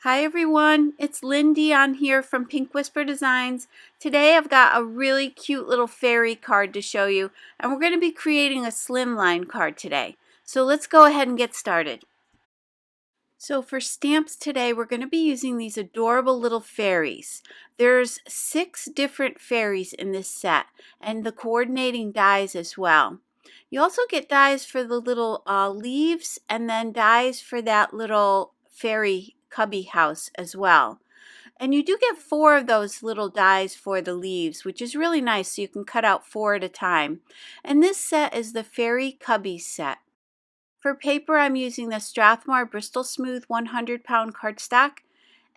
Hi everyone, it's Lindy on here from Pink Whisper Designs. Today I've got a really cute little fairy card to show you, and we're going to be creating a slimline card today. So let's go ahead and get started. So for stamps today, we're going to be using these adorable little fairies. There's 6 different fairies in this set, and the coordinating dies as well. You also get dies for the little leaves, and then dies for that little fairy cubby house as well. And you do get 4 of those little dies for the leaves, which is really nice, so you can cut out 4 at a time. And this set is the Fairy Cubbies Set. For paper, I'm using the Strathmore Bristol Smooth 100-pound cardstock,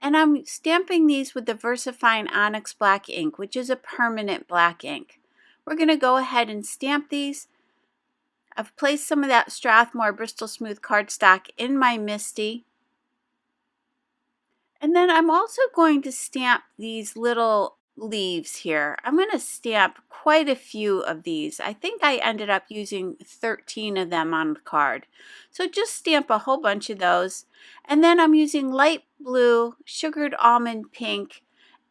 and I'm stamping these with the VersaFine Onyx Black ink, which is a permanent black ink. We're going to go ahead and stamp these. I've placed some of that Strathmore Bristol Smooth cardstock in my MISTI. And then I'm also going to stamp these little leaves here. I'm going to stamp quite a few of these. I think I ended up using 13 of them on the card. So just stamp a whole bunch of those. And then I'm using light blue, sugared almond pink,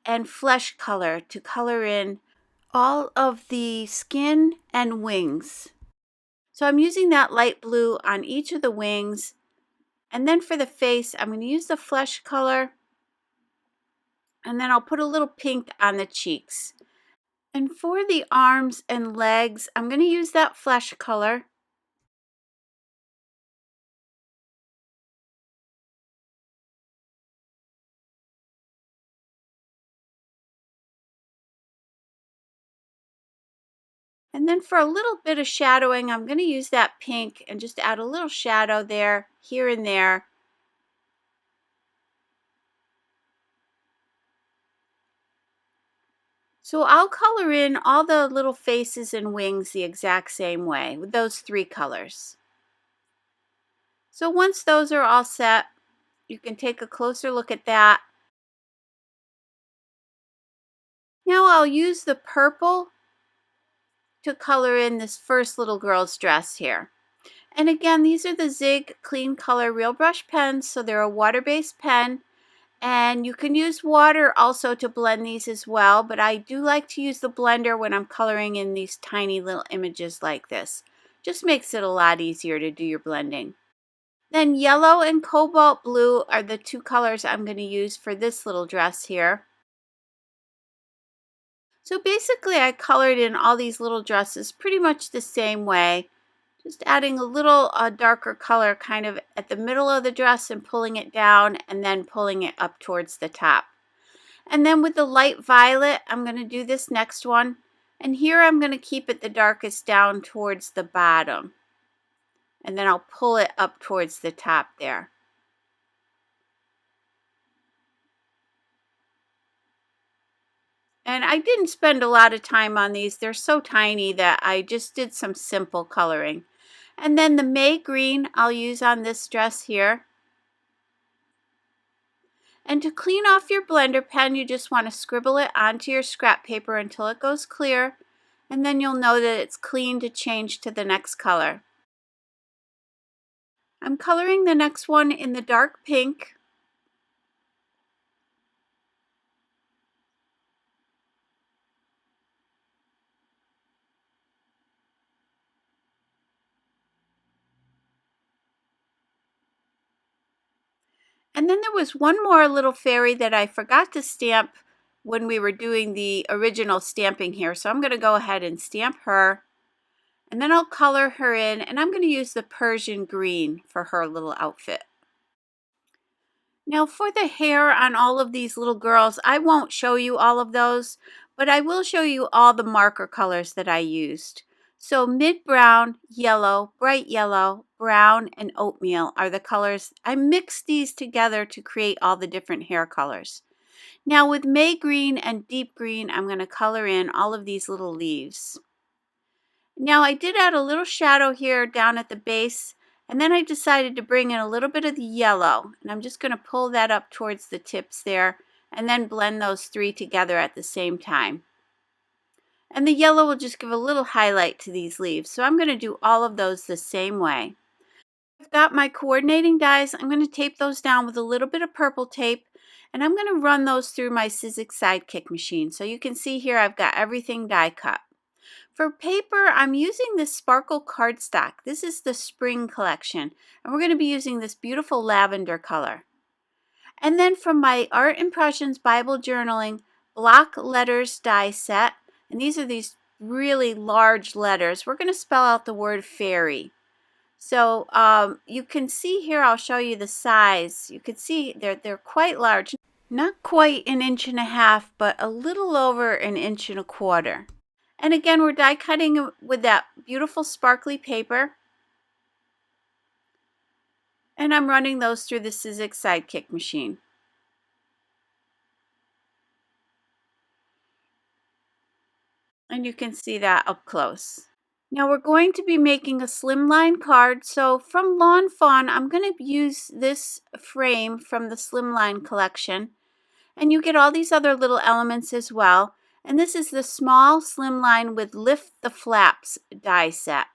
and flesh color to color in all of the skin and wings. So I'm using that light blue on each of the wings. And then for the face, I'm going to use the flesh color. And then I'll put a little pink on the cheeks. And for the arms and legs, I'm going to use that flesh color. And then for a little bit of shadowing, I'm going to use that pink and just add a little shadow there, here and there. So I'll color in all the little faces and wings the exact same way with those 3 colors. So once those are all set, you can take a closer look at that. Now I'll use the purple to color in this first little girl's dress here. And again, these are the Zig Clean Color Real Brush pens, so they're a water-based pen. And you can use water also to blend these as well, but I do like to use the blender when I'm coloring in these tiny little images like this. Just makes it a lot easier to do your blending. Then yellow and cobalt blue are the 2 colors I'm going to use for this little dress here. So basically I colored in all these little dresses pretty much the same way. Just adding a little darker color kind of at the middle of the dress and pulling it down and then pulling it up towards the top. And then with the light violet, I'm going to do this next one. And here I'm going to keep it the darkest down towards the bottom. And then I'll pull it up towards the top there. And I didn't spend a lot of time on these. They're so tiny that I just did some simple coloring. And then the May green I'll use on this dress here. And to clean off your blender pen, you just want to scribble it onto your scrap paper until it goes clear, and then you'll know that it's clean to change to the next color. I'm coloring the next one in the dark pink. And then there was one more little fairy that I forgot to stamp when we were doing the original stamping here. So I'm going to go ahead and stamp her. And then I'll color her in, and I'm going to use the Persian green for her little outfit. Now for the hair on all of these little girls, I won't show you all of those, but I will show you all the marker colors that I used. So mid-brown, yellow, bright yellow, brown, and oatmeal are the colors. I mixed these together to create all the different hair colors. Now with May green and deep green, I'm going to color in all of these little leaves. Now I did add a little shadow here down at the base, and then I decided to bring in a little bit of the yellow, and I'm just going to pull that up towards the tips there and then blend those 3 together at the same time. And the yellow will just give a little highlight to these leaves, so I'm going to do all of those the same way. I've got my coordinating dies. I'm going to tape those down with a little bit of purple tape, and I'm going to run those through my Sizzix machine. So you can see here I've got everything die cut. For paper, I'm using this sparkle cardstock. This is the spring collection, and we're going to be using this beautiful lavender color. And then from my Art Impressions Bible Journaling block letters die set, and these are these really large letters, we're going to spell out the word fairy. So you can see here, I'll show you the size. You can see they're quite large. Not quite 1.5 inches, but a little over 1.25 inches. And again, we're die cutting with that beautiful sparkly paper. And I'm running those through the Sizzix machine. And you can see that up close. Now we're going to be making a slimline card. So from Lawn Fawn, I'm going to use this frame from the Slimline collection. And you get all these other little elements as well. And this is the small slimline with lift the flaps die set.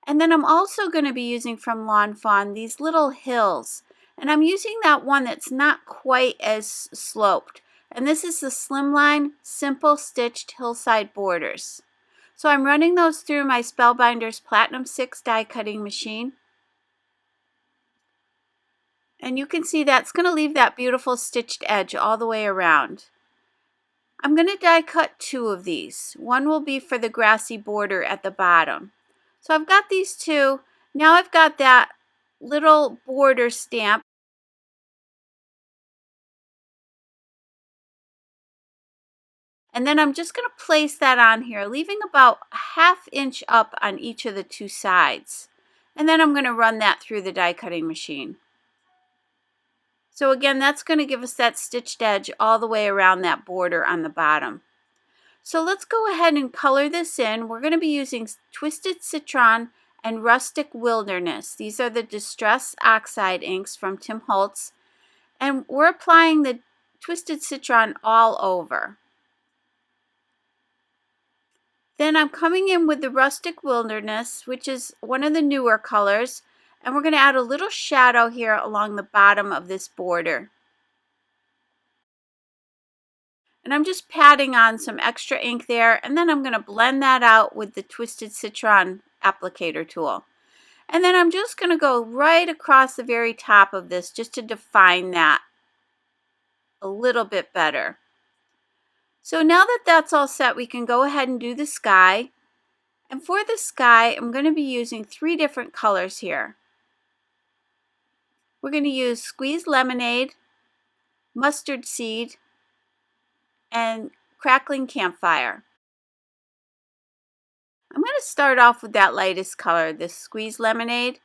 And then I'm also going to be using from Lawn Fawn these little hills. And I'm using that one that's not quite as sloped. And this is the Slimline Simple Stitched Hillside Borders. So I'm running those through my Spellbinders Platinum 6 die cutting machine. And you can see that's going to leave that beautiful stitched edge all the way around. I'm going to die cut 2 of these. One will be for the grassy border at the bottom. So I've got these 2. Now I've got that little border stamp. And then I'm just going to place that on here, leaving about a 1/2 inch up on each of the 2 sides. And then I'm going to run that through the die cutting machine. So again, that's going to give us that stitched edge all the way around that border on the bottom. So let's go ahead and color this in. We're going to be using Twisted Citron and Rustic Wilderness. These are the Distress Oxide inks from Tim Holtz. And we're applying the Twisted Citron all over. Then I'm coming in with the Rustic Wilderness, which is one of the newer colors. And we're going to add a little shadow here along the bottom of this border. And I'm just patting on some extra ink there, and then I'm going to blend that out with the Twisted Citron applicator tool. And then I'm just going to go right across the very top of this just to define that a little bit better. So now that that's all set, we can go ahead and do the sky. And for the sky, I'm going to be using 3 different colors here. We're going to use Squeezed Lemonade, Mustard Seed, and Crackling Campfire. I'm going to start off with that lightest color, this Squeezed Lemonade.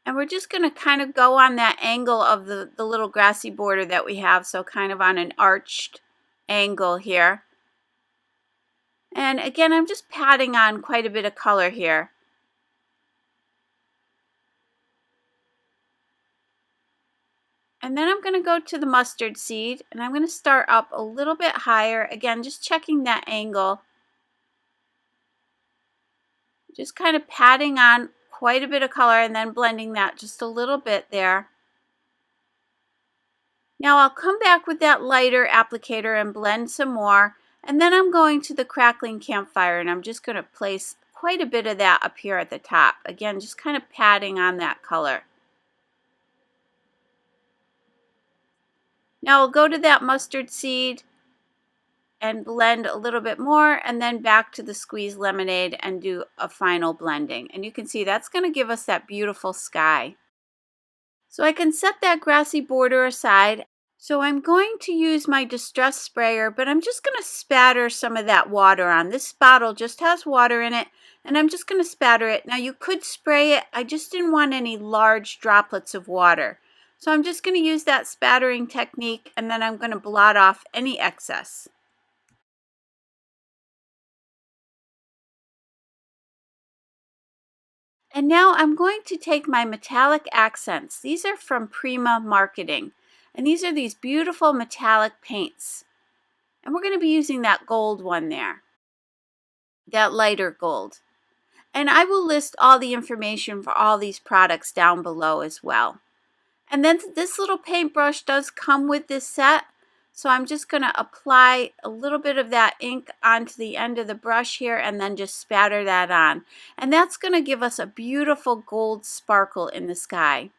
And we're just going to kind of go on that angle of the little grassy border that we have, so kind of on an arched angle here. And again, I'm just patting on quite a bit of color here. And then I'm going to go to the mustard seed, and I'm going to start up a little bit higher. Again, just checking that angle. Just kind of patting on quite a bit of color and then blending that just a little bit there. Now I'll come back with that lighter applicator and blend some more. And then I'm going to the Crackling Campfire, and I'm just going to place quite a bit of that up here at the top. Again, just kind of patting on that color. Now I'll go to that mustard seed and blend a little bit more, and then back to the Squeezed Lemonade and do a final blending. And you can see that's going to give us that beautiful sky. So I can set that grassy border aside. So I'm going to use my Distress sprayer, but I'm just going to spatter some of that water on. This bottle just has water in it, and I'm just going to spatter it. Now you could spray it. I just didn't want any large droplets of water. So I'm just going to use that spattering technique, and then I'm going to blot off any excess. And now I'm going to take my metallic accents. These are from Prima Marketing. And these are these beautiful metallic paints. And we're going to be using that gold one there. That lighter gold. And I will list all the information for all these products down below as well. And then this little paintbrush does come with this set. So I'm just going to apply a little bit of that ink onto the end of the brush here and then just spatter that on. And that's going to give us a beautiful gold sparkle in the sky.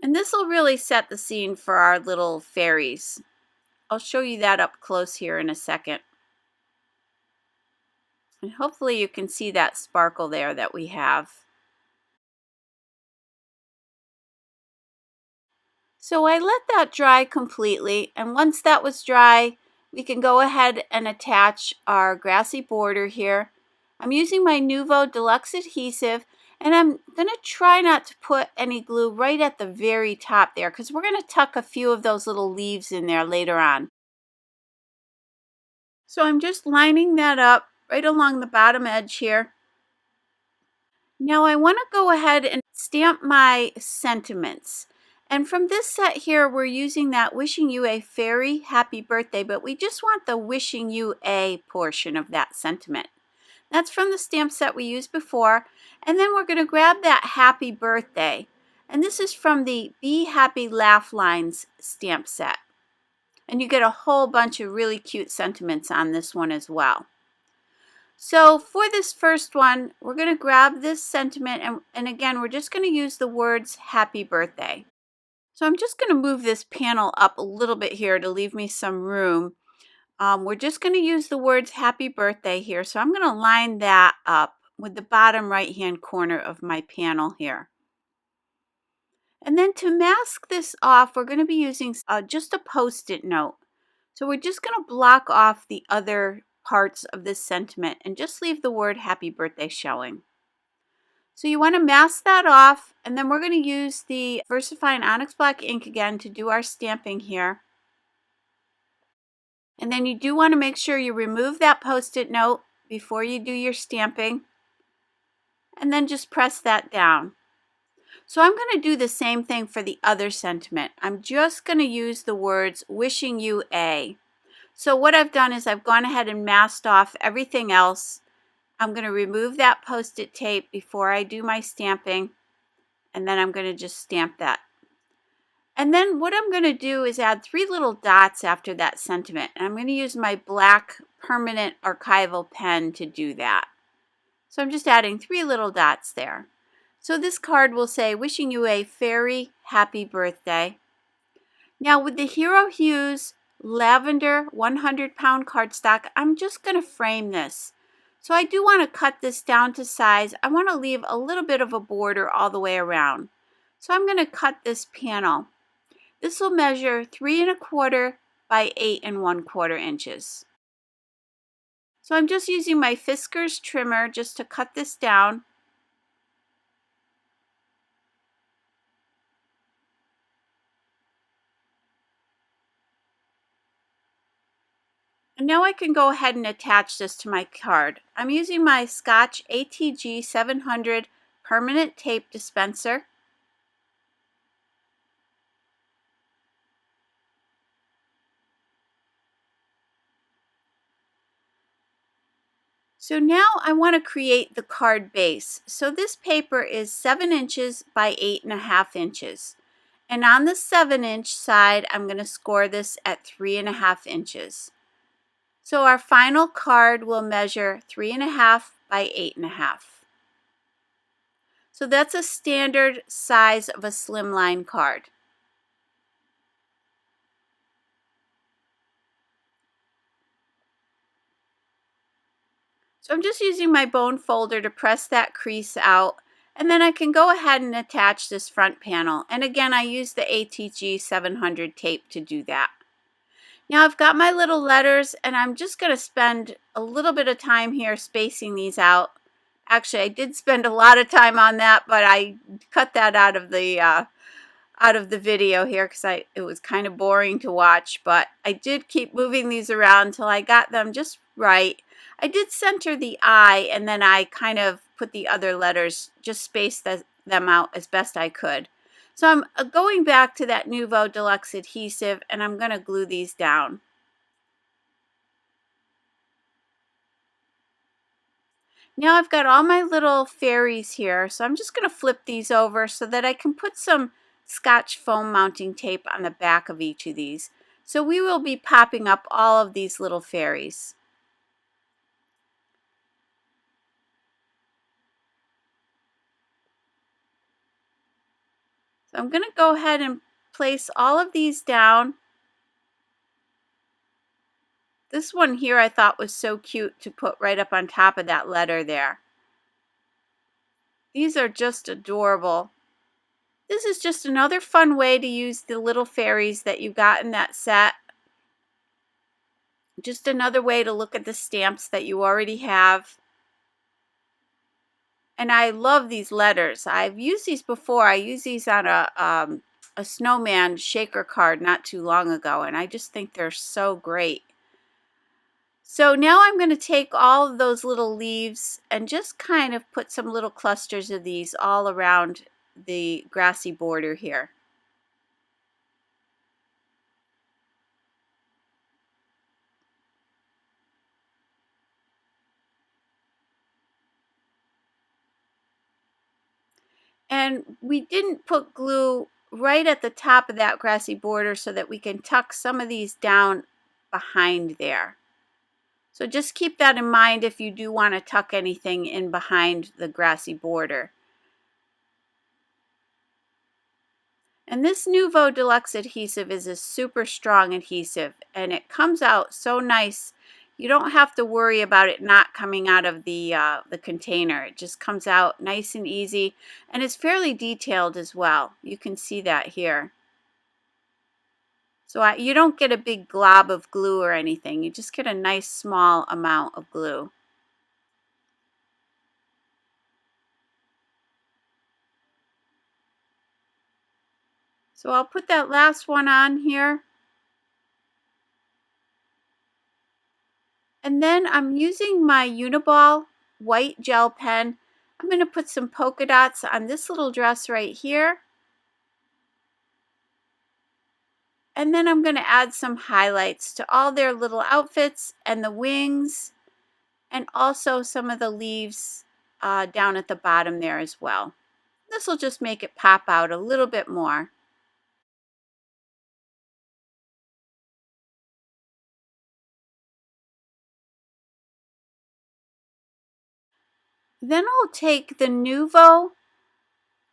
And this will really set the scene for our little fairies. I'll show you that up close here in a second. And hopefully you can see that sparkle there that we have. So I let that dry completely, and once that was dry, we can go ahead and attach our grassy border here. I'm using my Nuvo Deluxe adhesive, and I'm going to try not to put any glue right at the very top there because we're going to tuck a few of those little leaves in there later on. So I'm just lining that up right along the bottom edge here. Now I want to go ahead and stamp my sentiments. And from this set here, we're using that wishing you a fairy happy birthday, but we just want the wishing you a portion of that sentiment. That's from the stamp set we used before. And then we're going to grab that happy birthday. And this is from the Be Happy Laugh Lines stamp set. And you get a whole bunch of really cute sentiments on this one as well. So for this first one, we're going to grab this sentiment, and again, we're just going to use the words happy birthday. So I'm just going to move this panel up a little bit here to leave me some room. We're just going to use the words happy birthday here. So I'm going to line that up with the bottom right hand corner of my panel here. And then to mask this off, we're going to be using just a Post-it note. So we're just going to block off the other parts of this sentiment and just leave the word happy birthday showing. So you want to mask that off, and then we're going to use the VersaFine Onyx Black ink again to do our stamping here. And then you do want to make sure you remove that Post-it note before you do your stamping, and then just press that down. So I'm going to do the same thing for the other sentiment. I'm just going to use the words wishing you a. So what I've done is I've gone ahead and masked off everything else. I'm going to remove that Post-it tape before I do my stamping, and then I'm going to just stamp that. And then what I'm going to do is add 3 little dots after that sentiment. And I'm going to use my black permanent archival pen to do that. So I'm just adding 3 little dots there. So this card will say, wishing you a fairy happy birthday. Now with the Hero Hues Lavender 100-pound cardstock, I'm just going to frame this. So I do want to cut this down to size. I want to leave a little bit of a border all the way around. So I'm going to cut this panel. This will measure 3 1/4 by 8 1/4 inches. So I'm just using my Fiskars trimmer just to cut this down. And now I can go ahead and attach this to my card. I'm using my Scotch ATG 700 permanent tape dispenser. So now I want to create the card base. So this paper is 7 inches by 8 1/2 inches. And on the 7-inch side, I'm going to score this at 3 1/2 inches. So our final card will measure 3 1/2 by 8 1/2. So that's a standard size of a slimline card. So I'm just using my bone folder to press that crease out, and then I can go ahead and attach this front panel. And again, I use the ATG 700 tape to do that. Now I've got my little letters, and I'm just going to spend a little bit of time here spacing these out. Actually, I did spend a lot of time on that, but I cut that out of the video here because it was kind of boring to watch. But I did keep moving these around until I got them just right. I did center the I, and then I kind of put the other letters, just spaced them out as best I could. So I'm going back to that Nuvo Deluxe adhesive, and I'm going to glue these down. Now I've got all my little fairies here, so I'm just going to flip these over so that I can put some Scotch foam mounting tape on the back of each of these. So we will be popping up all of these little fairies. So I'm going to go ahead and place all of these down. This one here I thought was so cute to put right up on top of that letter there. These are just adorable. This is just another fun way to use the little fairies that you got in that set. Just another way to look at the stamps that you already have. And I love these letters. I've used these before. I used these on a snowman shaker card not too long ago, and I just think they're so great. So now I'm going to take all of those little leaves and just kind of put some little clusters of these all around the grassy border here. And we didn't put glue right at the top of that grassy border so that we can tuck some of these down behind there. So just keep that in mind if you do want to tuck anything in behind the grassy border. And this Nuvo Deluxe adhesive is a super strong adhesive, and it comes out so nice. You don't have to worry about it not coming out of the container. It just comes out nice and easy, and it's fairly detailed as well. You can see that here. So you don't get a big glob of glue or anything. You just get a nice small amount of glue. So I'll put that last one on here. And then I'm using my Uniball white gel pen. I'm going to put some polka dots on this little dress right here. And then I'm going to add some highlights to all their little outfits and the wings, and also some of the leaves down at the bottom there as well. This will just make it pop out a little bit more. Then I'll take the Nuvo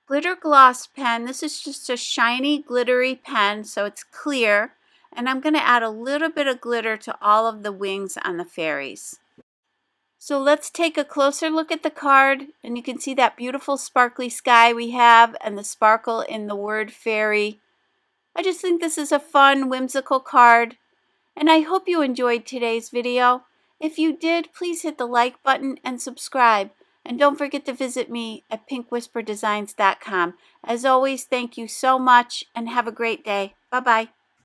glitter gloss pen. This is just a shiny glittery pen, so it's clear. And I'm going to add a little bit of glitter to all of the wings on the fairies. So let's take a closer look at the card, and you can see that beautiful sparkly sky we have and the sparkle in the word fairy. I just think this is a fun, whimsical card, and I hope you enjoyed today's video. If you did, please hit the like button and subscribe. And don't forget to visit me at pinkwhisperdesigns.com. As always, thank you so much and have a great day. Bye-bye.